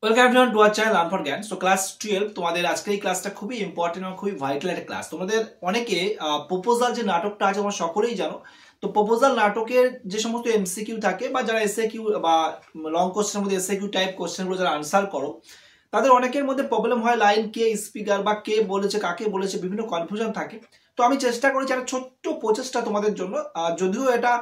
Welcome everyone to our channel learn for জ্ঞান। So class 12 তোমাদের আজকের এই ক্লাসটা খুবই ইম্পর্টেন্ট এবং খুবই ভাইটাল একটা ক্লাস। তোমাদের অনেকে প্রপোজাল যে নাটকটা আছে তোমরা সকলেই জানো। তো প্রপোজাল নাটকের যে সমস্ত এমসিকিউ থাকে বা যারা এসএকিউ বা লং কোশ্চেনের মধ্যে এসএকিউ টাইপ কোশ্চেনগুলো যারা আনসার করো, তাদের অনেকের মধ্যে প্রবলেম হয় লাইন কে স্পিকার বা কে বলেছে কাকে বলেছে, বিভিন্ন কনফিউশন থাকে। তো আমি চেষ্টা করেছি একটা ছোট্ট প্রচেষ্টা তোমাদের জন্য, যদিও এটা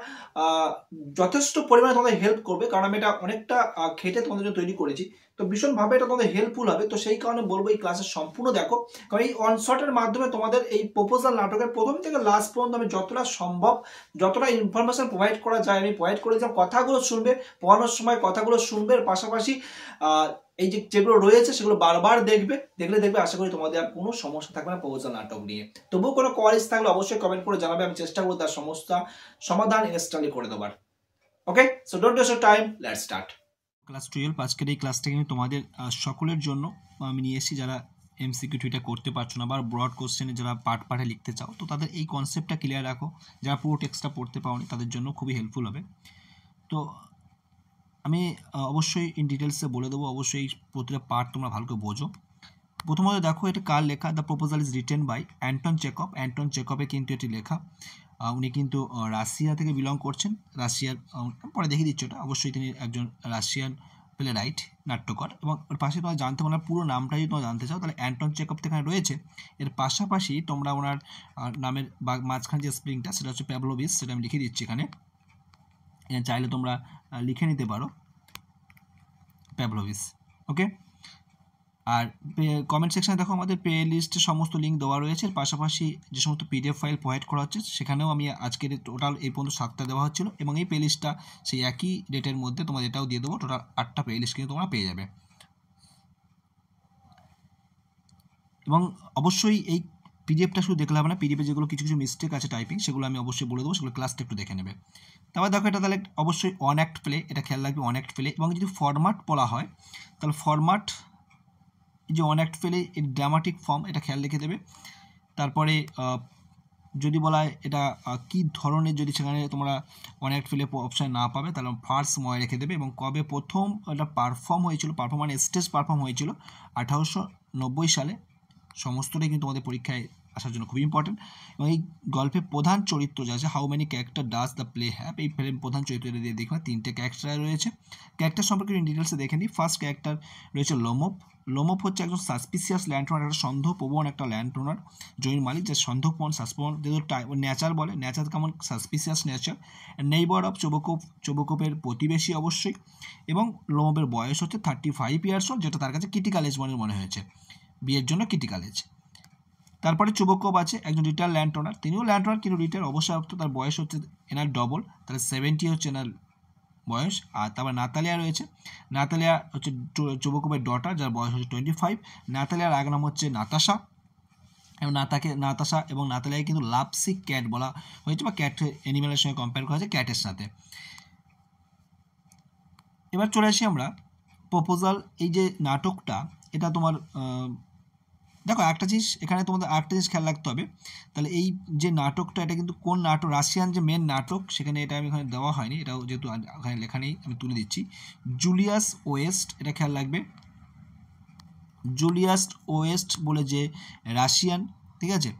যথেষ্ট পরিমাণে তোমাদের হেল্প করবে, কারণ আমি এটা অনেকটা খেটে তোমাদের জন্য তৈরি করেছি। তো ভীষণভাবে এটা তোমাদের হেল্পফুল হবে। তো সেই কারণে বলবো এই ক্লাসের সম্পূর্ণ দেখো, কারণ এই অনশটের মাধ্যমে তোমাদের এই প্রপোজাল নাটকের প্রথম থেকে লাস্ট পর্যন্ত আমি যতটা সম্ভব, যতটা ইনফরমেশন প্রোভাইড করা যায় আমি প্রোভাইড করেছিলাম। কথাগুলো শুনবে, পড়ানোর সময় কথাগুলো শুনবে, এর পাশাপাশি এই যেগুলো রয়েছে সেগুলো বারবার দেখবে, দেখবে আশা করি তোমাদের আর কোনো সমস্যা থাকবে না প্রপোজাল নাটক নিয়ে। তবুও কোনো কোয়ারিজ থাকলে অবশ্যই কমেন্ট করে জানাবে, আমি চেষ্টা করবো তার সমস্ত সমাধান ইনস্ট্যান্টলি করে দেবার। Okay, so don't waste time, let's start. Class 12 আজকের এই ক্লাসটাকে আমি তোমাদের সকলের জন্য আমি নিয়ে এসেছি যারা এমসিকিউ টুইটা করতে পারছো না বা ব্রড কোশ্চেনে যারা পার্টে লিখতে চাও, তো তাদের এই কনসেপ্টটা ক্লিয়ার রাখো। যারা পুরো টেক্সটটা পড়তে পাওনি তাদের জন্য খুবই হেল্পফুল হবে। তো আমি অবশ্যই ইন ডিটেলসে বলে দেবো, অবশ্যই প্রতিটা পার্ট তোমরা ভালো করে বোঝো। প্রথমত দেখো এটা কার লেখা, the proposal is written by Anton Chekhov. Anton চেকভে কিন্তু এটি লেখা। উনি কিন্তু রাশিয়া থেকে বিলং করছেন। রাশিয়ার পরে দেখিয়ে দিচ্ছি ওটা, অবশ্যই তিনি একজন রাশিয়ান প্লে রাইট, নাট্যকর। এবং ওর পাশে তোমরা জানতে পারো পুরো নামটা যদি তোমরা জানতে চাও তাহলে অ্যান্টন চেকভ এখানে রয়েছে। এর পাশাপাশি তোমরা ওনার নামের বা মাঝখানে যে স্প্রিংটা সেটা হচ্ছে প্যাভলোভিচ, সেটা আমি লিখে দিচ্ছি এখানে। চাইলে তোমরা লিখে নিতে পারো প্যাভলোভিচ। ওকে, আর কমেন্ট সেকশনে দেখো আমাদের প্লে লিস্টের সমস্ত লিঙ্ক দেওয়া রয়েছে। পাশাপাশি যে সমস্ত পিডিএফ ফাইল প্রোভাইড করা হচ্ছে সেখানেও আমি আজকের টোটাল এই পর্যন্ত 7টা দেওয়া হচ্ছিল, এবং এই প্লে লিস্টটা সেই একই ডেটের মধ্যে তোমাদের এটাও দিয়ে দেবো। টোটাল 8টা প্লে লিস্ট কিন্তু তোমরা পেয়ে যাবে। এবং অবশ্যই এই পিডিএফটা শুধু দেখলে হবে না, পিডিএফে যেগুলো কিছু কিছু মিস্টেক আছে টাইপিং সেগুলো আমি অবশ্যই বলে দেবো, সেগুলো ক্লাসটা একটু দেখে নেবে। তারপর দেখো এটা তাহলে অবশ্যই অন অ্যাক্ট প্লে, এটা খেয়াল রাখবে অন অ্যাক্ট প্লে। এবং যদি ফরম্যাট বলা হয় তাহলে ফরম্যাট যে অন অ্যাক্ট প্লে এর ড্রামাটিক ফর্ম, এটা খেয়াল রেখে দেবে। তারপরে যদি বলা হয় এটা কী ধরনের, যদি সেখানে তোমরা অন অ্যাক্ট প্লে অপশান না পাবে তাহলে ফার্স্ট ময় রেখে দেবে। এবং কবে প্রথম এটা পারফর্ম হয়েছিল, পারফর্ম মানে স্টেজ পারফর্ম হয়েছিল 1890 সালে। সমস্তটাই কিন্তু তোমাদের পরীক্ষায় আসার জন্য খুবই ইম্পর্টেন্ট। এবং এই গল্পের প্রধান চরিত্র যা আছে, how many character does the play have, এই প্লের প্রধান চরিত্রটা দিয়ে দেখবে 3টে ক্যারেক্টার রয়েছে। ক্যারেক্টার সম্পর্কে ডিটেলসে দেখে নিই। ফার্স্ট ক্যারেক্টার রয়েছে লোমোভ। লোমোভ হচ্ছে একজন সাসপিসিয়াস ল্যান্ড ওনার, একটা সন্দেহপ্রবণ একটা ল্যান্ড ওনার, জমির মালিক, যে সন্দেহপ্রবণ সাসপ্রবণ, নেচার বলে, নেচার কেমন সাসপিসিয়াস নেচার। নেইবার অফ চোবকোভ, চোবকোভের প্রতিবেশী অবশ্যই। এবং লোমোভের বয়স হচ্ছে 35 ইয়ার্স ওল্ড, যেটা তার কাছে ক্রিটিক্যাল এজ মনে হয়েছে, বিয়ের জন্য ক্রিটিক্যাল এজ। তারপরে চোবকোভ আছে একজন রিটায়ার ল্যান্ড ওনার, তিনিও ল্যান্ড ওনার কিন্তু রিটায়ার অবশ্যই, তার বয়স হচ্ছে এনার ডবল, তাহলে 70 হচ্ছে এনার বয়স। আর তারপর নাতালিয়া রয়েছে। নাতালিয়া হচ্ছে চোবকোভের ডটার, যার বয়স হচ্ছে 25। নাতালিয়ার আগে নাম হচ্ছে নাতাশা, এবং নাতাশা এবং নাতালিয়াকে কিন্তু লাভসিক ক্যাট বলা হয়েছে, বা ক্যাট অ্যানিমেলের সঙ্গে কম্পেয়ার করা হয়েছে, ক্যাটের সাথে। এবার চলে আসি আমরা প্রপোজাল, এই যে নাটকটা, এটা তোমার দেখো একটা জিনিস এখানে তোমাদের আরেকটা জিনিস খেয়াল রাখতে হবে। তাহলে এই যে নাটকটা, এটা কিন্তু কোন নাটক, রাশিয়ান যে মেন নাটক, সেখানে এটা আমি এখানে দেওয়া হয়নি, এটাও যেহেতু এখানে লেখা নেই আমি তুলে দিচ্ছি। জুলিয়াস ওয়েস্ট, এটা খেয়াল রাখবে, জুলিয়াস ওয়েস্ট বলে যে রাশিয়ান, ঠিক আছে।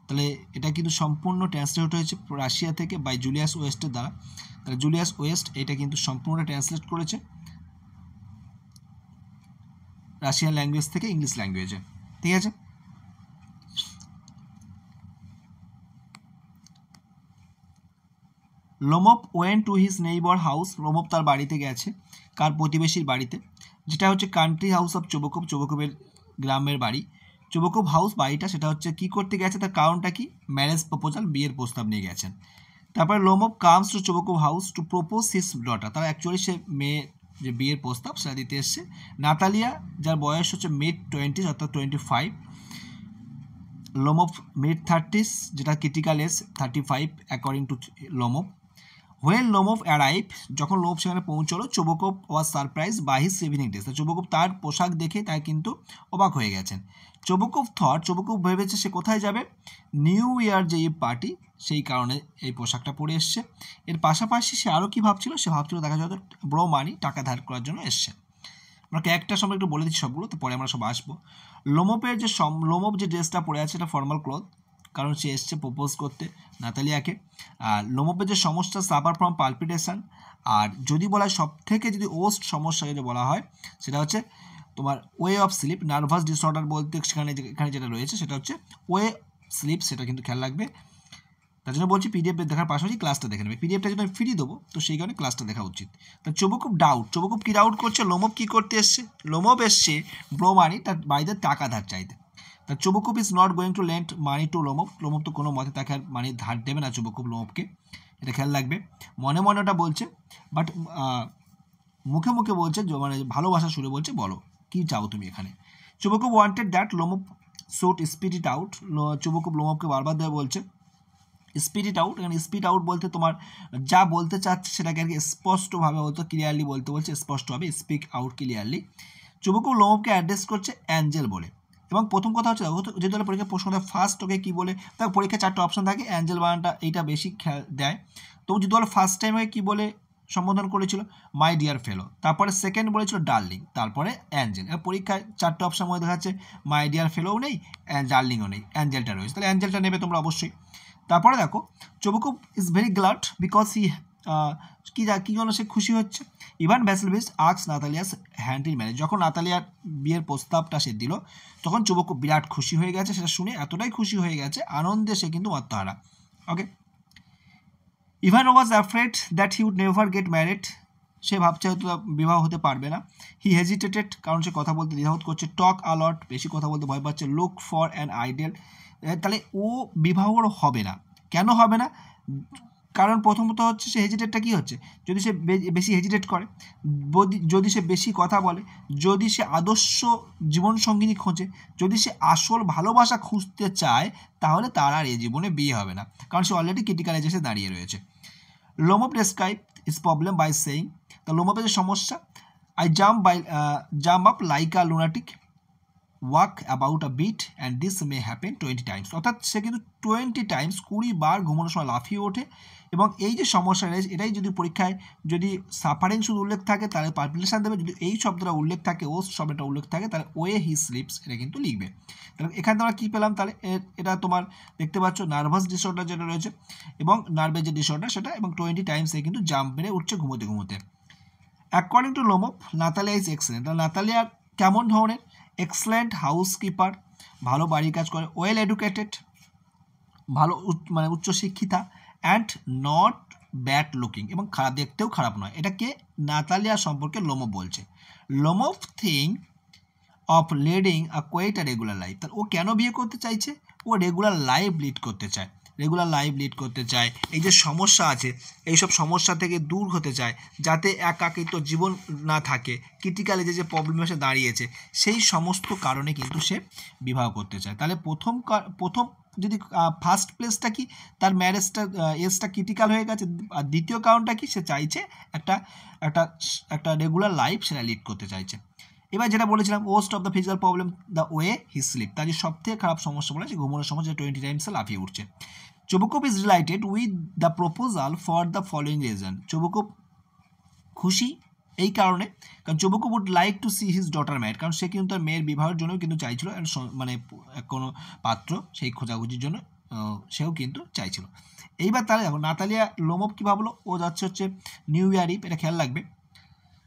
তাহলে এটা কিন্তু সম্পূর্ণ ট্রান্সলেট হয়েছে রাশিয়া থেকে বাই জুলিয়াস ওয়েস্টের দ্বারা। তাহলে জুলিয়াস ওয়েস্ট এটা কিন্তু সম্পূর্ণটা ট্রান্সলেট করেছে রাশিয়ান ল্যাঙ্গুয়েজ থেকে ইংলিশ ল্যাঙ্গুয়েজে, ঠিক আছে। Lomov went to his neighbour house, Lomov তার বাড়িতে গেছে, কার, প্রতিবেশীর বাড়িতে, যেটা হচ্ছে কান্ট্রি হাউস অফ চোবকোভ, চোবকোভের গ্রামের বাড়ি। চোবকোভ হাউস বাড়িটা, সেটা হচ্ছে কী করতে গেছে, তার কারণটা কি, ম্যারেজ প্রপোজাল, বিয়ের প্রস্তাব নিয়ে গেছেন। তারপরে Lomov comes to Chubukov house to propose his daughter, তারা অ্যাকচুয়ালি সে মেয়ে যে বিয়ের প্রস্তাব সেটা দিতে এসছে। নাতালিয়া, যার বয়স হচ্ছে মিড 20s অর্থাৎ 25। লোমোভ মিড 30s, যেটা critical age 35 according to Lomov. When Lomov arrive, যখন লোমোভ সেখানে পৌঁছলো, Chubukov was surprise by his evening dress, Chubukov তার পোশাক দেখে তাই কিন্তু অবাক হয়ে গেছেন। চোবকোভ ভেবেছে সে কোথায় যাবে, নিউ ইয়ার যে পার্টি, সেই কারণে এই পোশাকটা পরে এসছে। এর পাশাপাশি সে আরও কী ভাবছিল, সে ভাবছিল দেখা যায় ব্রো মানি, টাকা ধার করার জন্য এসছে। আমরা ক্যারেক্টার সম্পর্কে একটু বলে দিচ্ছি সবগুলো, তো পরে আমরা সব আসবো। লোমোপের যে লোমোপ যে ড্রেসটা পরে আছে এটা ফর্মাল ক্লথ, কারণ সে এসছে প্রপোজ করতে নাতালিয়াকে। আর লোমোপের যে সমস্যা সাফার ফ্রম পালপিটেশন, আর যদি বলা হয় সব থেকে যদি ওস্ট সমস্যা যদি বলা হয় সেটা হচ্ছে তোমার way of sleep, nervous disorder বলতে এখানে যেটা রয়েছে সেটা হচ্ছে ওয়ে স্লিপ, সেটা কিন্তু খেয়াল রাখবে। তার জন্য বলছি পিডিএফ দেখার পাশাপাশি ক্লাসটা দেখে নেবে, পিডিএফটা যদি আমি ফ্রি দেবো তো সেই কারণে ক্লাসটা দেখা উচিত। তা চোবুকুপ কী ডাউট করছে, লোমোপ কী করতে এসছে, লোমোপ এসছে ব্রোমানি তার বাড়িতে টাকা ধার চাইতে। তা Chubukov is not going to lend money to Lomov, Lomov তো কোনো মতে তাকে আর মানি ধার দেবে না চোবুকুপ লোমোপকে, এটা খেয়াল রাখবে। মনে মনে ওটা বলছে, বাট মুখে মুখে বলছে, মানে ভালোবাসা সুরে বলছে বলো কী চাও তুমি এখানে। Chubukov wanted that Lomov should spit it out, Chubukov লোমোপকে বারবার দেওয়া বলছে স্পিড ইট আউট। এখানে স্পিড আউট বলতে তোমার যা বলতে চাচ্ছে সেটাকে আর কি স্পষ্টভাবে বলতো, ক্লিয়ারলি বলতে বলছে, স্পষ্টভাবে স্পিক আউট ক্লিয়ারলি। চুবুকুপ লোমোপকে অ্যাড্রেস করছে অ্যাঞ্জেল বলে। এবং প্রথম কথা হচ্ছে যেহেতু পরীক্ষার প্রশ্ন ফার্স্ট ওকে কী বলে, তার পরীক্ষায় 4টা অপশন থাকে, অ্যাঞ্জেল বানানটা এইটা বেশি খেয়াল দেয়। তো যদি বলে ফার্স্ট টাইম ওকে কী বলে সম্বোধন করেছিল, মাই ডিয়ার ফেলো, তারপরে সেকেন্ড বলেছিল ডার্লিং, তারপরে অ্যাঞ্জেল। পরীক্ষায় 4টা অপশন মধ্যে দেখাচ্ছে মাই ডিয়ার ফেলোও নেই, ডার্লিংও নেই, অ্যাঞ্জেলটা রয়েছে, তাহলে অ্যাঞ্জেলটা নেবে তোমরা অবশ্যই। তারপরে দেখো Chubukov is very glad because he কী জন্য সে খুশি হচ্ছে। Ivan Vassilevitch asks Natalia's hand in marriage, যখন নাতালিয়ার বিয়ের প্রস্তাবটা সে দিল তখন চোবুকুপ বিরাট খুশি হয়ে গেছে, সেটা শুনে এতটাই খুশি হয়ে গেছে, আনন্দে সে কিন্তু আত্মহারা। Okay, Ivan was afraid that he would never get married, সে ভাবছে হয়তো বিবাহ হতে পারবে না। হি হেজিটেটেড, কারণ সে কথা বলতে দ্বিধাবোধ করছে। টক আলট, বেশি কথা বলতে ভয় পাচ্ছে। লুক ফর অ্যান আইডিয়াল, তাহলে ও বিবাহর হবে না। কেন হবে না? কারণ প্রথমত হচ্ছে সে হেজিটেটটা কী হচ্ছে, যদি সে বেশি হেজিটেট করে, যদি সে বেশি কথা বলে, যদি সে আদর্শ জীবনসঙ্গিনী খোঁজে, যদি সে আসল ভালোবাসা খুঁজতে চায়, তাহলে তার আর এই জীবনে বিয়ে হবে না, কারণ সে অলরেডি ক্রিটিক্যাল এজে সে দাঁড়িয়ে রয়েছে। Lomov describe his problem by saying, তা লোমোপের যে সমস্যা, I jump up like a lunatic, walk about a bit and this may happen 20 times, অর্থাৎ সে কিন্তু 20 টাইমস 20 বার ঘুমানোর সময় লাফিয়ে ওঠে। এবং এই যে সমস্যা রয়েছে এটাই যদি পরীক্ষায় যদি সাফারিং শুধু উল্লেখ থাকে তাহলে পালপিটেশন দেবে, যদি এই শব্দটা উল্লেখ থাকে, ও শব্দটা উল্লেখ থাকে, তাহলে ওয়ে হি স্লিপস এটা কিন্তু লিখবে। তাহলে এখানে তোমরা কী পেলাম, তাহলে এটা তোমার দেখতে পাচ্ছ নার্ভাস ডিসঅর্ডার যেটা রয়েছে এবং নার্ভের যে ডিসঅর্ডার সেটা, এবং 20 টাইমস এ কিন্তু জাম্প মেরে উঠছে ঘুমোতে ঘুমোতে। According to Lomov Natalia is excellent, তাহলে নাতালিয়া কেমন ধরনের, এক্সেলেন্ট হাউসকিপার, ভালো বাড়ির কাজ করে, ওয়েল এডুকেটেড, ভালো মানে উচ্চশিক্ষিতা, অ্যান্ড নট ব্যাড লুকিং, এবং খারাপ দেখতেও খারাপ নয়। এটাকে নাতালিয়া সম্পর্কে লোমোপ বলছে। Lomov think of leading a quiet a regular life, তাহলে ও কেন বিয়ে করতে চাইছে, ও রেগুলার লাইফ লিড করতে চায়, এই যে সমস্যা আছে এইসব সমস্যা থেকে দূর হতে চায়, যাতে একাকিত্ব জীবন না থাকে, ক্রিটিক্যাল এজে যে প্রবলেম এসে দাঁড়িয়েছে সেই সমস্ত কারণে কিন্তু সে বিবাহ করতে চায়। তাহলে প্রথম যদি ফার্স্ট প্লেসটা কি, তার ম্যারেজটা এজটা ক্রিটিক্যাল হয়ে গেছে, আর দ্বিতীয় কারণটা কি, সে চাইছে একটা রেগুলার লাইফ সেটা লিড করতে চাইছে। এবার যেটা বলেছিলাম worst of the physical problem the way he sleep, তার যে সবথেকে খারাপ সমস্যা বলে যে ঘুমানোর সময় যে 20 টাইমসে লাফিয়ে উঠছে। Chubukov is related with the proposal for the following reason, Chubukov খুশি এই কারণে, কারণ Chubukov would like to see his daughter married, কারণ সে কিন্তু তার মেয়ের বিবাহের জন্য কিন্তু চাইছিল, মানে কোনো পাত্র সেই খোঁজাখুঁজির জন্য সেও কিন্তু চাইছিল। এইবার তাহলে দেখো নাতালিয়া লোমোপ কী ভাবলো, ও যাচ্ছে হচ্ছে নিউ ইয়ার ইভ, এটা খেয়াল রাখবে।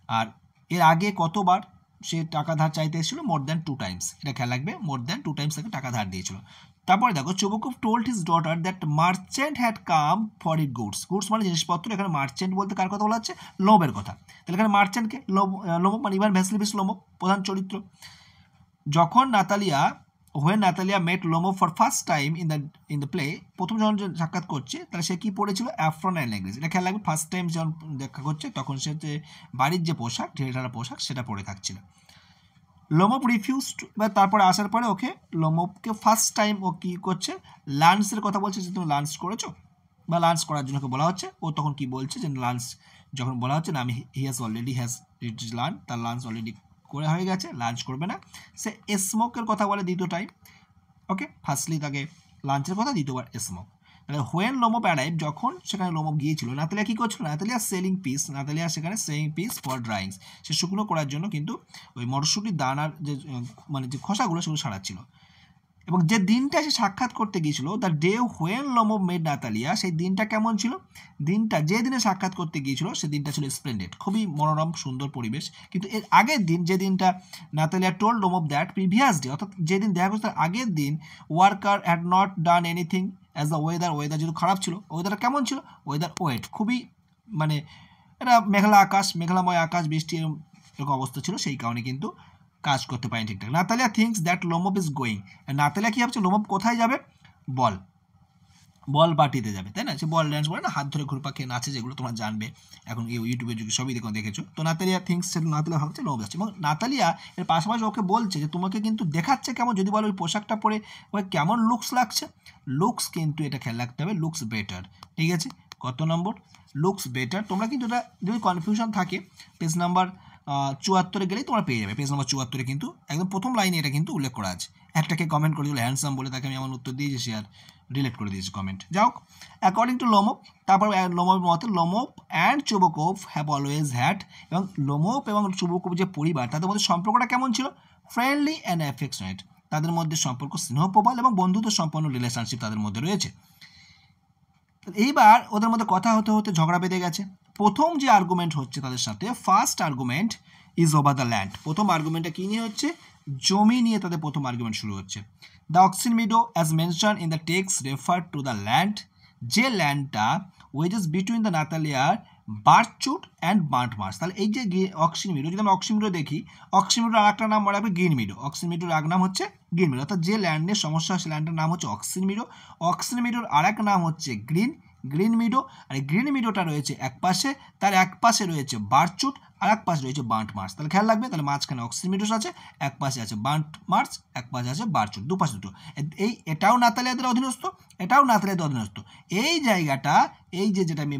আর এর আগে কতবার সে টাকা ধার চাইতে এসেছিল, মোর দ্যান 2 টাইমস, এটা খেয়াল রাখবে, মোর দ্যান 2 টাইমস তাকে টাকা ধার দিয়েছিল। তারপরে দেখো Chubukov told his daughter that merchant had come for it goods, মানে জিনিসপত্র, এখানে মার্চেন্ট বলতে কার কথা বলা হচ্ছে, লোমোপের কথা। তাহলে এখানে মার্চেন্টকে লোমোপ মানে ইভান ভ্যাসিলভিচ লোমোপ প্রধান চরিত্র। যখন when Natalia met Lomo for first time in the play, প্রথম যখন সাক্ষাৎ করছে তাহলে সে কি পড়েছিল, অ্যাফ্রন অ্যান্ড নেগলিজ, এটা খেয়াল রাখবে। ফার্স্ট টাইম যখন দেখা করছে তখন সে যে বাড়ির যে পোশাক, ঢেলঢালা পোশাক, সেটা পরে থাকছিল। লোমোপ রিফিউজড, এবার তারপরে আসার পরে ওকে লোমোপকে ফার্স্ট টাইম ও কী করছে, লাঞ্চের কথা বলছে, যে তুমি লাঞ্চ করেছো বা লাঞ্চ করার জন্য বলা হচ্ছে, ও তখন কি বলছে যে লাঞ্চ যখন বলা হচ্ছে না, আমি হি হ্যাজ লার্ন, তার লাঞ্চ অলরেডি করে হয়ে গেছে, লাঞ্চ করবে না। সে স্মোকের কথা বলে দ্বিতীয় টাইম, ওকে, ফার্স্টলি তাকে লাঞ্চের কথা, দ্বিতীয়বার স্মোক। তাহলে হোয়েন লোমোপ অ্যারাইভ, যখন সেখানে লোমোপ গিয়েছিল, নাতালিয়া কী করছিল, নাতালিয়া সেলিং পিস, নাতালিয়া সেখানে সেলিং পিস ফর ড্রাইংস, সে শুকনো করার জন্য কিন্তু ওই মটরশুঁটির দানার যে মানে যে খোসাগুলো সেগুলো সারাচ্ছিল। এবং যে দিনটা সে সাক্ষাৎ করতে গিয়েছিল, the day when Lomov made Natalia, সেই দিনটা কেমন ছিল, দিনটা যে দিনে সাক্ষাৎ করতে গিয়েছিল সে দিনটা ছিল স্প্লেন্ডেড, খুবই মনোরম সুন্দর পরিবেশ। কিন্তু এর আগের দিন, যে দিনটা Natalia told Lomov that previous day, অর্থাৎ যেদিন দেখা করছে তার আগের দিন, worker had not done anything as the weather, weather যেহেতু খারাপ ছিল, ওয়েদারটা কেমন ছিল, ওয়েদার ওয়েট, খুবই মানে এটা মেঘলা আকাশ, মেঘলাময় আকাশ, বৃষ্টি এরকম অবস্থা ছিল, সেই কারণে কিন্তু কাজ করতে পারেনি ঠিকঠাক। Natalia thinks that Lomov is going, Natalia কী ভাবছে, লোমোপ কোথায় যাবে, বল পার্টিতে যাবে, তাই না, সে বল ড্যান্স করে না, হাত ধরে ঘুরপা খেয়ে নাচে, যেগুলো তোমরা জানবে এখন ইউটিউবে যুগে সবই দেখেছো। তো নাতালিয়া থিঙ্কস, নাতালিয়া ভাবছে লোমোপ যাচ্ছে, এবং নাতালিয়া এর পাশাপাশি ওকে বলছে যে তোমাকে কিন্তু দেখাচ্ছে কেমন, যদি বলো ওই পোশাকটা পরে ওকে কেমন লুকস লাগছে, লুকস কিন্তু এটা খেয়াল রাখতে হবে, লুকস বেটার, ঠিক আছে, কত নম্বর, লুকস বেটার। তোমরা কিন্তু এটা যদি কনফিউশন থাকে পেজ নাম্বার 74 গেলেই তোমরা পেয়ে যাবে, পেজ নাম্বার 74 কিন্তু একদম প্রথম লাইনে এটা কিন্তু উল্লেখ করা আছে। একটাকে কমেন্ট করে দিল হ্যান্ডসাম বলে, তাকে আমি আমার উত্তর দিয়েছি, সে আর ডিলিট করে দিয়েছি কমেন্ট। যাই হোক, অ্যাকর্ডিং টু লোমোপ, তারপর লোমোপের মতে লোমোপ অ্যান্ড চুবোকোভ হ্যাভ অলওয়েজ হ্যাড, এবং লোমোপ এবং চুবোকোভ যে পরিবার, তাদের মধ্যে সম্পর্কটা কেমন ছিল, ফ্রেন্ডলি অ্যান্ড অ্যাফেকশনেট, তাদের মধ্যে সম্পর্ক স্নেহপ্রবল এবং বন্ধুত্ব সম্পন্ন রিলেশনশিপ তাদের মধ্যে রয়েছে। এইবার ওদের মধ্যে কথা হতে হতে ঝগড়া বেঁধে গেছে। প্রথম যে আর্গুমেন্ট হচ্ছে তাদের সাথে, first argument is over the land, প্রথম আর্গুমেন্টটা কী নিয়ে হচ্ছে, জমি নিয়ে তাদের প্রথম আর্গুমেন্ট শুরু হচ্ছে। The Oxen Meadow as mention in the text refer to the land, যে ল্যান্ডটা ওয়েজেস বিটুইন দ্য নাতালিয়ার বার্চুট অ্যান্ড বার্ট মার্স। তাহলে এই যে অক্সিন মিডো, যদি আমরা অক্সিন মিডো দেখি, অক্সিন মিডোর আর একটা নাম মনে রাখবে গ্রিন মিডো, অক্সিন মিডোর এক নাম হচ্ছে গ্রিন মিডো, অর্থাৎ যে ল্যান্ডের সমস্যা সেই ল্যান্ডের নাম হচ্ছে অক্সিন মিডো, অক্সিন মিডোর আর এক নাম হচ্ছে গ্রিন মিডো, আর এই গ্রিন মিডোটা রয়েছে এক পাশে, তার এক পাশে রয়েছে বার্চুট, আর এক পাশে রয়েছে বার্ট মার্স। তাহলে খেয়াল রাখবে, তাহলে মাঝখানে অক্সিন মিডোস আছে, এক পাশে আছে বার্ট মার্স, এক পাশে আছে বার্চুট, দুপাশে দুটো, এটাও নাতালিয়াদের অধীনস্থ, এটাও নাতালিয়াদের অধীনস্থ। এই জায়গাটা, এই যেটা আমি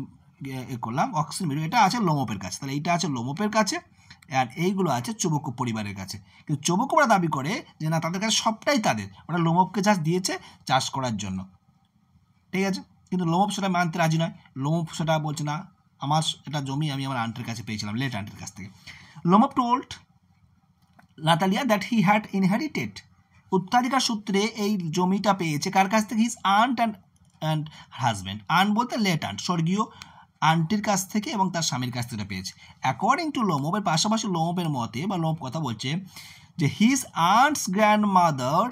করলাম অক্সিন মিডো, এটা আছে লোমোপের কাছে, তাহলে এইটা আছে লোমোপের কাছে, আর এইগুলো আছে চুবোকোভ পরিবারের কাছে। কিন্তু চুবোকোভরা দাবি করে যে না, তাদের কাছে সবটাই তাদের, ওরা লোমোপকে চাষ দিয়েছে চাষ করার জন্য, ঠিক আছে, কিন্তু লোমোপ সেটা মানতে রাজি নয়। লোমোপ সেটা বলছে না, আমার এটা জমি আমি আমার আন্টির কাছে পেয়েছিলাম, লেট আন্টির কাছ থেকে। Lomov told Natalia that he had inherited, উত্তরাধিকার সূত্রে এই জমিটা পেয়েছে কার কাছ থেকে, his aunt and husband, aunt বলতে লেট আন্ট, স্বর্গীয় আন্টির কাছ থেকে এবং তার স্বামীর কাছ থেকে পেয়েছে। অ্যাকর্ডিং টু লোমোপের পাশাপাশি লোমোপের মতে, বা লোমোপ কথা বলছে যে his aunt's grandmother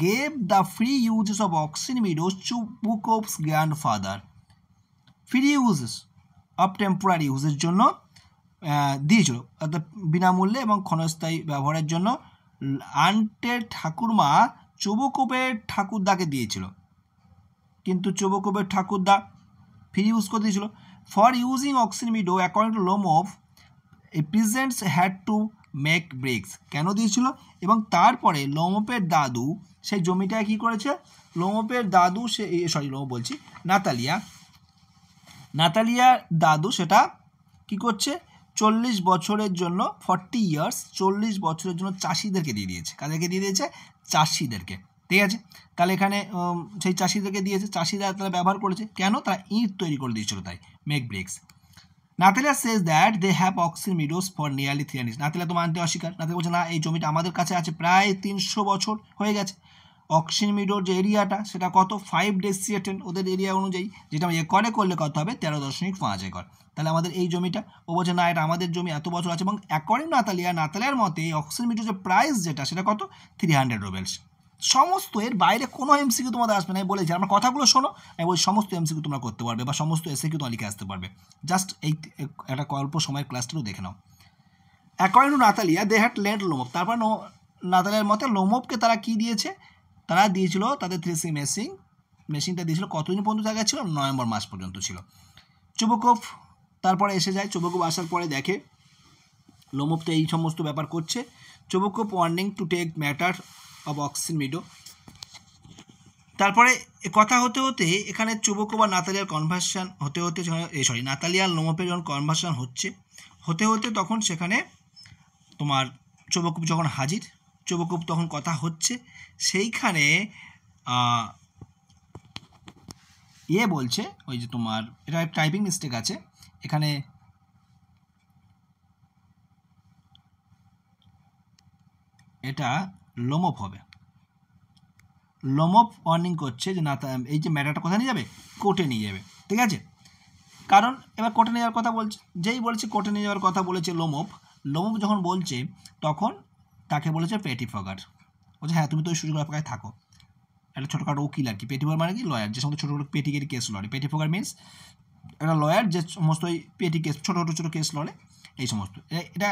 gave the free uses of Oxen Meadows Chubukov's grandfather, free uses of temporary ইউজের জন্য দিয়েছিল, অর্থাৎ বিনামূল্যে এবং ক্ষণস্থায়ী ব্যবহারের জন্য আন্টের ঠাকুরমা চুবোকোভের ঠাকুরদাকে দিয়েছিল, কিন্তু চুবোকোভের ঠাকুরদা ফ্রি ইউজ করে দিয়েছিল। For using Oxen Meadow according to Lomov এই peasants had to make bricks, কেন দিয়েছিল, এবং তারপরে লোমোপের দাদু সেই জমিটায় কী করেছে, লোমোপের দাদু লোমোপ বলছি নাতালিয়ার দাদু সেটা কি করছে, 40 বছরের জন্য 40 ইয়ার্স 40 বছরের জন্য চাষিদেরকে দিয়ে দিয়েছে, কাদেরকে দিয়ে দিয়েছে, চাষিদেরকে, ঠিক আছে। তাহলে এখানে সেই চাষিদেরকে দিয়েছে, চাষিরা তারা ব্যবহার করেছে, কেন, তারা ইট তৈরি করে দিয়েছিল, তাই make bricks. Natalia says that they have oxen meadows for nearly 3 years, Natalia তো মানতে অস্বীকার, নাতালিয়া বলছে না, এই জমিটা আমাদের কাছে আছে প্রায় 300 বছর হয়ে গেছে। অক্সিন মিডোর যে এরিয়াটা সেটা কত, 5 ডেসিয়েটেন, ওদের এরিয়া অনুযায়ী, যেটা আমি একরে করলে কত হবে, 13.5 একর। তাহলে আমাদের এই জমিটা, ও বলছে না এটা আমাদের জমি এত বছর আছে, এবং অ্যাকর্ডিং নাতালিয়ার মতে অক্সিন মিডোর যে প্রাইস যেটা সেটা কত, 300 রুবেলস। সমস্ত এর বাইরে কোনো এমসিকিউ তোমাদের আসবে না, আমি বলেছি আমার কথাগুলো শোনো, আমি বলি সমস্ত এমসিকিউ তোমরা করতে পারবে, বা সমস্ত এসএকিউ তোমরা লিখে আসতে পারবে, জাস্ট এই একটা অল্প সময়ের ক্লাসটাও দেখে নাও। According to Natalia they had lend Lomov, তারপর নাতালিয়ার মতে লোমোপকে তারা কি দিয়েছে, তারা দিয়েছিল তাদের থ্রেসিং মেশিনটা দিয়েছিল কতদিন পর্যন্ত জায়গা ছিল, নভেম্বর মাস পর্যন্ত ছিল। চুবোকোভ তারপরে এসে যায়, চুবোকোভ আসার পরে দেখে লোমোপ তো এই সমস্ত ব্যাপার করছে। Chubukov warning to take matter of Oxen Meadow, তারপরে কথা হতে হতে এখানে চুবোকোভ আর নাতালিয়ার কনভার্সেশন হতে হতে নাতালিয়ার লোমোপের যখন কনভার্সেশন হতে হতে তখন সেখানে তোমার চুবোকোভ যখন হাজির, চুবোকোভ তখন কথা হচ্ছে, সেইখানে বলছে ওই যে তোমার এটা টাইপিং মিস্টেক আছে এখানে, এটা লোমোভ হবে। লোমোভ ওয়ার্নিং করছে যে না, এই যে ম্যাটারটা কোথায় নিয়ে যাবে, কোর্টে নিয়ে যাবে, ঠিক আছে। কারণ এবার কোর্টে নিয়ে যাওয়ার কথা বলছে, যেই বলছে কোর্টে নিয়ে যাওয়ার কথা বলেছে লোমোভ যখন বলছে তখন তাকে বলেছে পেটিফগার, বলছে হ্যাঁ তুমি তো ওই সুযোগ অপেক্ষায় থাকো, একটা ছোটোখাটো উকিল আর কি। পেটিফগার মানে কি, লয়ার, যে সমস্ত ছোটো ছোটো পেটিকের কেস লড়ে। পেটিফগার মিনস একটা লয়ার যে সমস্ত ওই পেটি কেস, ছোটো ছোটো কেস লড়ে, এই সমস্ত। এটা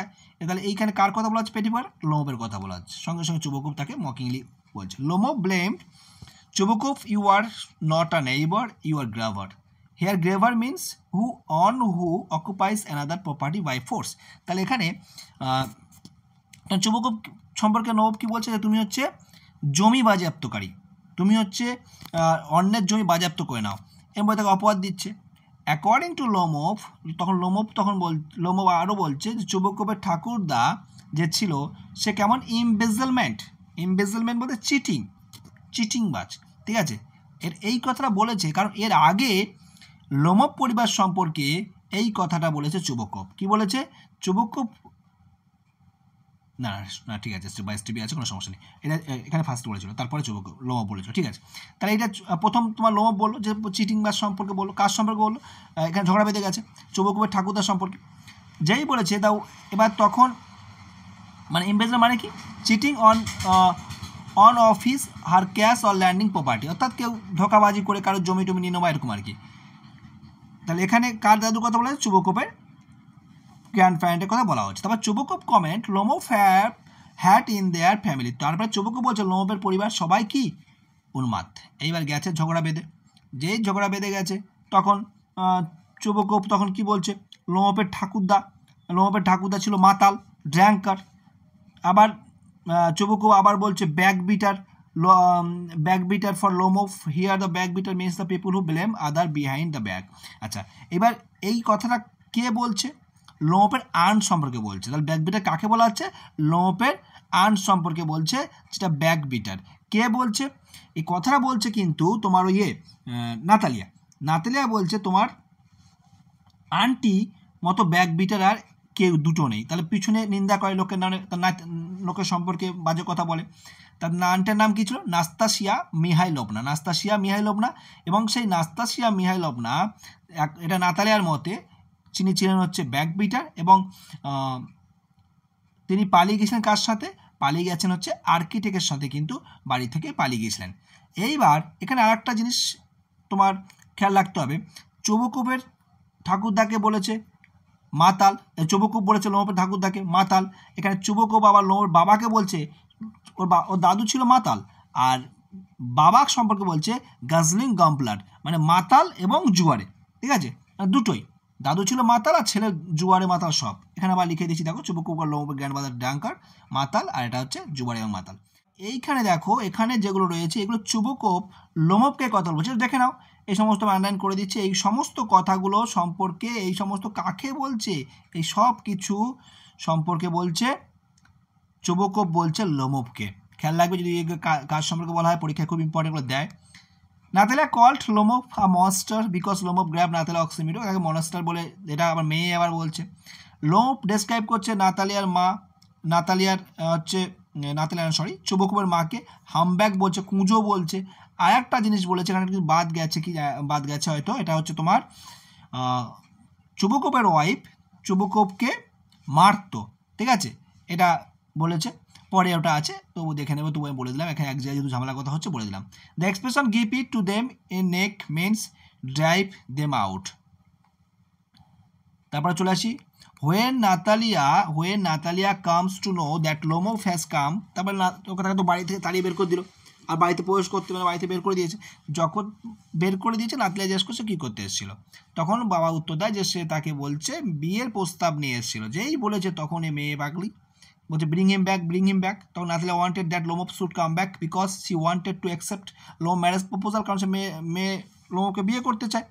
তাহলে এইখানে কার কথা বলা হচ্ছে, পেটিফগার, লোমোভের কথা বলা হচ্ছে। সঙ্গে সঙ্গে চুবুকভ তাকে মকিংলি বলছে। Lomov blamed Chubukov, you are not a neighbor, you are grabber. Here grabber means who occupies another property by force. তাহলে এখানে চুবুকভ সম্পর্কে লোমোভ কি বলছে, যে তুমি হচ্ছে জমি বাজেয়াপ্তকারী, তুমি হচ্ছে অন্যের জমি বাজেয়াপ্ত করে নাও, এরপরে তাকে অপবাদ দিচ্ছে। অ্যাকর্ডিং টু লোমোভ, লোমোভ আরও বলছে যে চুবুকভের ঠাকুরদা যে ছিল সে কেমন, ইমবেজলমেন্ট বলতে চিটিংবাজ, ঠিক আছে। এই কথাটা বলেছে কারণ এর আগে লোমোভ পরিবার সম্পর্কে এই কথাটা বলেছে চুবুকভ। কি বলেছে চুবুকভ, না না ঠিক আছে, স্টেপ বাই স্টেপই আছে, কোনো সমস্যা নেই। এটা এখানে ফার্স্ট বলেছিল, তারপরে লোমোভ বলেছিল, ঠিক আছে। তাহলে এটা প্রথম তোমার লোমোভ বললো যে চিটিংবাজ সম্পর্কে বললো, কার সম্পর্কে বললো, এখানে ঝগড়া বেঁধে গেছে চুবুকভের ঠাকুরদার সম্পর্কে। যেই বলেছে তাও এবার তখন মানে ইমবেজল মানে কি, cheating on office her cash or landing property, অর্থাৎ কেউ ধোকাবাজি করে কারোর জমি টমি নিয়ে নেওয়া, এরকম আর কি। তাহলে এখানে কার দাদুর কথা বলা হচ্ছে, চুবুকভের গ্র্যান্ড প্যারেন্টের কথা বলা হচ্ছে। তারপর Chubukov comment Lomov had in their family, তারপরে চুবুকভ বলছে লোমোভের পরিবার সবাই কি উন্মাদ। এইবার গেছে ঝগড়া বেঁধে, যেই ঝগড়া বেঁধে গেছে তখন চুবুকভ তখন কি বলছে, লোমোভের ঠাকুরদা ছিল মাতাল, ড্র্যাঙ্কার। আবার চুবুকভ আবার বলছে backbiter for Lomov, here the backbiter means the people who blame other behind the back. আচ্ছা, এবার এই কথাটা কে বলছে, লোমোভের আর্ন সম্পর্কে বলছে। তাহলে ব্যাকবিটার কাকে বলা হচ্ছে, লোমোভের আর্ন সম্পর্কে বলছে, যেটা ব্যাকবিটার। কে বলছে এই কথাটা বলছে, কিন্তু তোমার ওই নাতালিয়া বলছে তোমার আন্টি মতো ব্যাকবিটার আর কেউ দুটো নেই। তাহলে পিছনে নিন্দা করে লোকের নামে, লোকের সম্পর্কে বাজে কথা বলে। তার আন্টির নাম কী ছিল, নাস্তাসিয়া মিহাইলোভনা। এবং সেই নাস্তাসিয়া মিহাইলোভনা, এটা নাতালিয়ার মতে তিনি ছিলেন হচ্ছে ব্যাকবিটার, এবং তিনি পালিয়ে গেছিলেন কার সাথে, পালিয়ে গেছেন হচ্ছে আর্কিটেক্টের সাথে, কিন্তু বাড়ি থেকে পালিয়ে গিয়েছিলেন। এইবার এখানে আর একটা জিনিস তোমার খেয়াল রাখতে হবে, চুবুকভের ঠাকুরদাকে বলেছে মাতাল, চুবুকভ বলেছে লোমোভের ঠাকুরদাকে মাতাল। এখানে চুবুকভ আবার লোমোভের বাবাকে বলছে ওর দাদু ছিল মাতাল, আর বাবা সম্পর্কে বলছে গাজলিং গাম্পলার, মানে মাতাল এবং জুয়ারে, ঠিক আছে, দুটোই, দাদু ছিল মাতাল আর ছেলে জুয়ারে মাতাল সব। এখানে আবার লিখে দিয়েছি দেখো, চুবুকভ আর লোমোভের গ্র্যান্ডফাদার ড্রাঙ্কার, মাতাল, আর এটা হচ্ছে জুয়ারে এবং মাতাল। এইখানে দেখো এখানে যেগুলো রয়েছে এগুলো চুবুকভ লোমোভকে কথা বলছে, দেখে নাও এই সমস্ত আন্ডারলাইন করে দিচ্ছে। এই সমস্ত কথাগুলো সম্পর্কে, এই সমস্ত কাকে বলছে, এই সব কিছু সম্পর্কে বলছে চুবুকভ বলছে লোমোভকে। খেয়াল রাখবে যদি কাজ সম্পর্কে বলা হয়, পরীক্ষায় খুব ইম্পর্টেন্ট করে দেয়। Natalia called Lomov a monster because Lomov grab Natalia Oxen Meadow, তাকে মনস্টার বলে, এটা আবার মেয়ে আবার বলছে। লোমোভ ডেসক্রাইব করছে চুবুকভের মাকে হামব্যাক বলছে, কুঁজো বলছে। আর একটা জিনিস বলেছে এখানে কিন্তু বাদ গেছে হয়তো, এটা হচ্ছে তোমার চুবুকভের ওয়াইফ চুবুকভকে মারতো, ঠিক আছে, এটা বলেছে। পরে ওটা আছে, তবু দেখে নেবে, তবু আমি বলে দিলাম, এখানে এক জায়গায় যেহেতু ঝামেলার কথা হচ্ছে বলে দিলাম। The expression give it to them in neck means drive them out. তারপরে চলে আসি, when Natalia comes to know that Lomov has come, তারপরে ওকে তাকে তো বাড়ি থেকে তাড়িয়ে বের করে দিল, আর বাড়িতে প্রবেশ করতে মানে বাড়িতে বের করে দিয়েছে। যখন বের করে দিয়েছে, নাতালিয়া জিজ্ঞেস করছে কী করতে এসেছিল, তখন বাবা উত্তর দেয় যে সে তাকে বলছে বিয়ের প্রস্তাব নিয়ে এসেছিল। যেই বলেছে তখন এ মেয়ে পাগলি বলছে ব্রিং হিম ব্যাক। তখন Natalia wanted that Lomov should come back because she wanted to accept Lomov marriage proposal, কারণ সে মেয়ে লোমোভকে বিয়ে করতে চায়।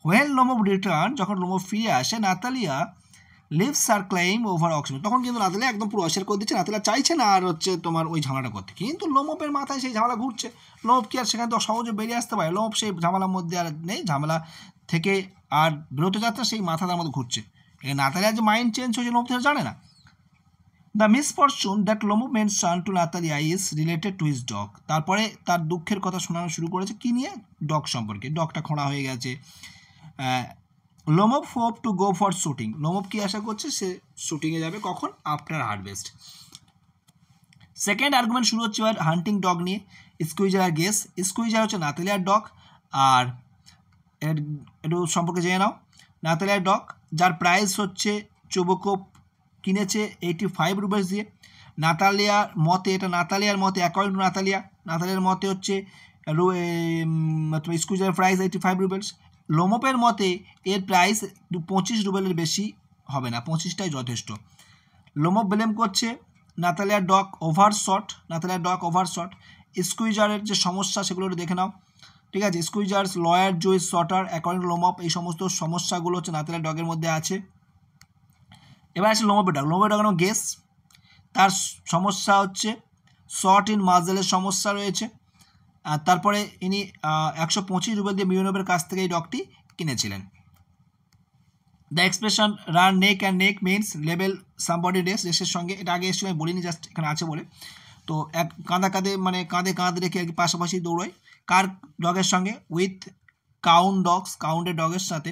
হোয়েন লোমোভ রিটার্ন, যখন লোমোভ ফিরে আসে, Natalia leaves her claim over oxen, তখন কিন্তু নাতালিয়া একদম পুরো অস্বীকার করে দিচ্ছে, নাতালিয়া চাইছে না আর হচ্ছে তোমার ওই ঝামেলাটা করতে, কিন্তু লোমপের মাথায় সেই ঝামেলা ঘুরছে। লোমপ কি আর সেখান থেকে সহজে বেরিয়ে আসতে পারে? লোমপ সেই ঝামেলার মধ্যে আর নেই, ঝামেলা থেকে আর বেরোতে যাচ্ছে, সেই মাথা তার মধ্যে ঘুরছে। এই নাতালিয়ার যে মাইন্ড চেঞ্জ হয়েছে লোমপ সেটা জানে না। The misfortune that Lomov mention to Natalia is related to his dog, তারপরে তার দুঃখের কথা শোনানো শুরু করেছে কি নিয়ে? ডগ সম্পর্কে, ডগটা খোঁড়া হয়ে গেছে। Lomov hope to go for shooting, Lomov কি আশা করছে? সে শুটিংয়ে যাবে কখন? After harvest. সেকেন্ড আর্গুমেন্ট শুরু হচ্ছে এবার হান্টিং ডগ নিয়ে, স্কুইজার আর গেস। স্কুইজার হচ্ছে নাতালিয়ার ডগ, আর একটু সম্পর্কে জেনে নাও। নাতালিয়ার ডগ যার প্রাইস হচ্ছে চোবোকোপ কিনেছে 85 রুপিস দিয়ে। নাতালিয়ার মতে, এটা নাতালিয়ার মতে, অ্যাকর্ডিং টু নাতালিয়ার মতে হচ্ছে স্কুইজার প্রাইস 85 রুপিস। লোমপের মতে এর প্রাইস 25 রুবেলের বেশি হবে না, 25টাই যথেষ্ট। লোমপ ব্লেম করছে নাতালিয়ার ডগ ওভারশট। স্কুইজারের যে সমস্যা সেগুলো দেখে নাও, ঠিক আছে? Squeezer's lower jaw's shorter according to Lomov, এই সমস্ত সমস্যাগুলো হচ্ছে নাতালিয়ার ডগের মধ্যে আছে। এবার আছে লোমপের ডগ গেস, তার সমস্যা হচ্ছে শর্ট ইন মাজেলের সমস্যা রয়েছে। আর তারপরে ইনি 125 রুবেল দিয়ে মিউনোভের কাছ থেকে এই ডগটি কিনেছিলেন। The expression run neck and neck means level somebody রেসের সঙ্গে, এটা আগে এসে আমি বলিনি, জাস্ট এখানে আছে বলে। তো এক কাঁধে মানে কাঁধে রেখে আর কি পাশাপাশি দৌড়োয়, কার ডগের সঙ্গে? উইথ কাউন্টের ডগের সাথে।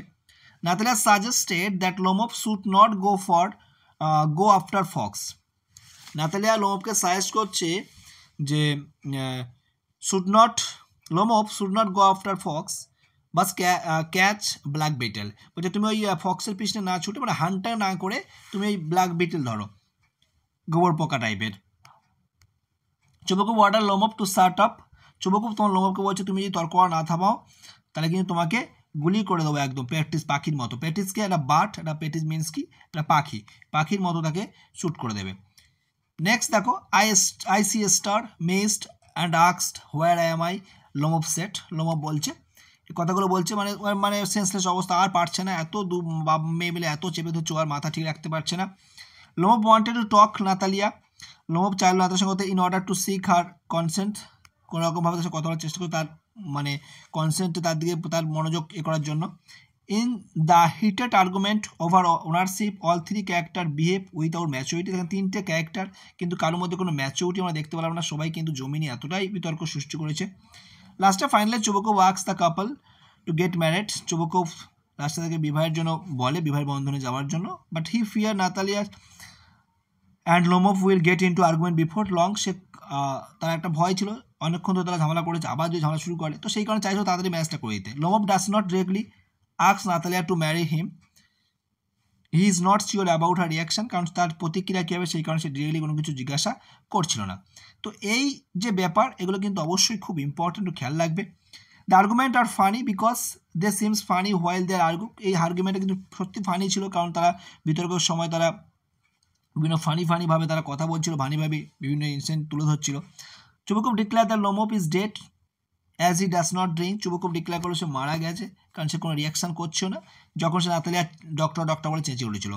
Natalia suggested that Lomov should not go after fox, Natalia লোমপকে সাজেস্ট করছে যে Lomov should not go after fox but catch black beetle, বলছে তুমি ওই ফক্সের পিছনে না ছুটে, মানে হান্টার না করে তুমি ওই ব্ল্যাক বিটেল ধরো, গোবর পোকা টাইপের। চোবোকুপ অর্ডার লোমপ টু শাট আপ, চোবোকুপ তোমার লোমপকে বলছে তুমি যদি তর্ক না থামাও তাহলে কিন্তু তোমাকে গুলি করে দেবো একদম, প্র্যাকটিস পাখির মতো। প্র্যাকটিসকে একটা বাট, একটা প্র্যাকটিস মিনস কি? একটা পাখির মতো তাকে শ্যুট করে দেবে। নেক্সট দেখো, I see star amazed and asked where am I, Lomov said, Lomov বলছে এই কথাগুলো বলছে, মানে সেন্সলেস অবস্থা, আর পারছে না, এত মেয়ে মিলে এত চেপে ধরছে, আর মাথা ঠিক রাখতে পারছে না। Lomov wanted to talk Natalia, Lomov চাইল নাতালিয়ার সঙ্গে in order to seek her consent, কোনো রকমভাবে তার সাথে কথা বলার চেষ্টা করে, তার মানে কনসেন্ট, তার দিকে তার মনোযোগ করার জন্য। In the heated argument over ownership all three character behave without maturity, দেখেন তিনটে ক্যারেক্টার কিন্তু কারোর মধ্যে কোনো ম্যাচুরিটি আমরা দেখতে পেলাম না, সবাই কিন্তু জমি নিয়ে এতটাই বিতর্ক সৃষ্টি করেছে। লাস্টে finally Chubukov asks the couple to get married, Chubukov লাস্টে তাকে বিবাহের জন্য বলে, বিবাহের বন্ধনে যাওয়ার জন্য, but he fear Natalia and Lomov will get into argument before long, সে তার একটা ভয় ছিল, অনেকক্ষণ তো তারা ঝামেলা করেছে, আবার যদি ঝামেলা শুরু করে, তো সেই কারণে চাইছিল তাড়াতাড়ি ম্যাচটা করে দিতে। Lomov does not directly ask Natalia to marry him, he is not sure about her reaction, কারণ তার প্রতিক্রিয়া কী হবে সেই কারণে সে ডিরেক্টলি কোনো কিছু জিজ্ঞাসা করছিল না। তো এই যে ব্যাপার, এগুলো কিন্তু অবশ্যই খুব ইম্পর্টেন্ট, খেয়াল রাখবে। The argument are funny because they seems funny while they argue, এই আর্গুমেন্টটা কিন্তু সত্যি ফানি ছিল, কারণ তারা বিতর্কের সময় তারা বিভিন্ন ফানিভাবে তারা কথা বলছিল, ফানিভাবে বিভিন্ন ইনসিডেন্ট তুলে ধরছিল। Chubukov declare the Lomov is dead as he does not drink, Chubukov declare করলো সে মারা গেছে, কারণ সে কোনো রিয়াকশান করছিল না যখন সে নাতালিয়া ডক্টর বলে চেঁচিয়ে উঠেছিল।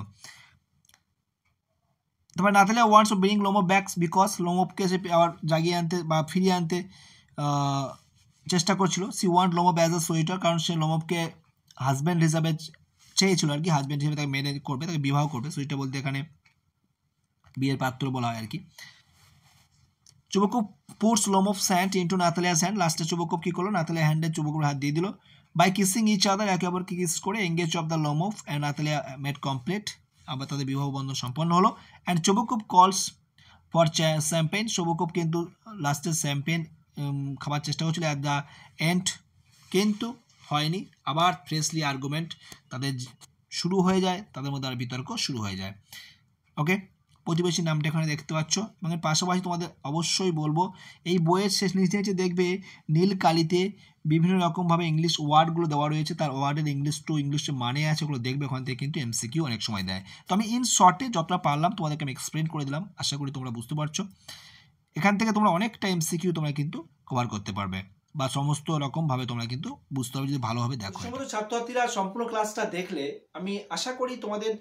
তারপরে Natalia wants to bring Lomov back because লোমপকে সে আবার জাগিয়ে আনতে বা ফিরিয়ে আনতে চেষ্টা করছিল। She want Lomov as a suitor, কারণ সে লোমপকে হাজব্যান্ড হিসাবে চেয়েছিল আর কি, হাজব্যান্ড হিসেবে তাকে মেনে করবে, তাকে বিবাহ করবে। সোয়েটার বলতে এখানে বিয়ের পাত্র বলা হয় আর কি। Chubukov puts Lomov's hand into Natalia's hand, লাস্টে চোবোকুপ কী করলো? নাতালিয়া হ্যান্ডে চোবোকুপের হাত দিয়ে দিল। বাই কিসিং ইচ আদার, একে অপরকে কিস করে engage of the Lomov and Natalia made complete, আবার তাদের বিবাহ বন্ধন সম্পন্ন হলো। অ্যান্ড চোবোকুপ কলস ফর শ্যাম্পেন, চোবোকুপ কিন্তু লাস্টে শ্যাম্পেন খাবার চেষ্টা করছিল অ্যাট দ্য এন্ড, কিন্তু হয়নি, আবার ফ্রেশলি আর্গুমেন্ট তাদের শুরু হয়ে যায়, তাদের মধ্যে আর বিতর্ক শুরু হয়ে যায়। ওকে, প্রতিবেশীর নামটা এখানে দেখতে পাচ্ছ, এবং এর পাশাপাশি তোমাদের অবশ্যই বলবো এই বইয়ের শেষ নিচে দেখবে নীল কালিতে বিভিন্ন রকমভাবে ইংলিশ ওয়ার্ডগুলো দেওয়া রয়েছে, তার ওয়ার্ডের ইংলিশ টু ইংলিশে মানে আছে, ওগুলো দেখবে, ওখান থেকে কিন্তু এমসিকিউ অনেক সময় দেয়। তো আমি ইন শর্টে যতটা পারলাম তোমাদেরকে আমি এক্সপ্লেন করে দিলাম, আশা করি তোমরা বুঝতে পারছো। এখান থেকে তোমরা অনেকটা এমসিকিউ তোমরা কিন্তু কভার করতে পারবে, বা সমস্ত রকমভাবে তোমরা কিন্তু বুঝতে পারবে যদি ভালোভাবে দেখো। ছাত্রছাত্রীরা সম্পূর্ণ ক্লাসটা দেখলে আমি আশা করি তোমাদের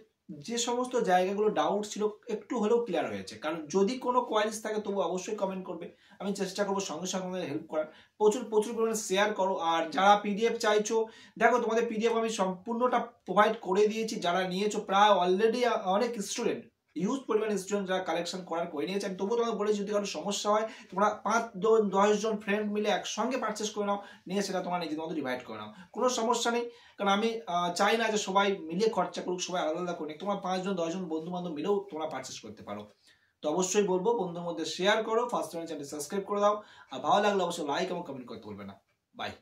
যে সমস্ত জায়গাগুলো ডাউট ছিল একটু হলেও ক্লিয়ার হয়েছে। কারণ যদি কোনো কোয়ারিজ থাকে তবু অবশ্যই কমেন্ট করবে, আমি চেষ্টা করবো সঙ্গে সঙ্গে হেল্প করার। প্রচুর প্রচুর পরিমাণে শেয়ার করো। আর যারা পিডিএফ চাইছো, দেখো তোমাদের পিডিএফ আমি সম্পূর্ণটা প্রোভাইড করে দিয়েছি। যারা নিয়েছো প্রায় অলরেডি অনেক স্টুডেন্ট, হিউজ পরিমাণ স্টুডেন্ট যারা কালেকশন করে নিয়েছে। আমি তবুও তোমাকে বলেছি যদি কারো সমস্যা হয় তোমরা 5-10 জন ফ্রেন্ড মিলে একসঙ্গে পারচেস করে নাও, নিয়ে সেটা তোমার নিজেদের মধ্যে ডিভাইড করে নাও, কোনো সমস্যা নেই। কারণ আমি চাই না যে সবাই মিলে খরচা করুক, সবাই আলাদা আলাদা করে নিক। তোমার 5-10 জন বন্ধু বান্ধব মিলেও তোমরা পারচেস করতে পারো। তো অবশ্যই বলবো বন্ধুর মধ্যে শেয়ার করো, ফার্স্ট চ্যানেল সাবস্ক্রাইব করে দাও, আর ভালো লাগলে অবশ্যই লাইক এবং কমেন্ট করতে বলবে না। বাই।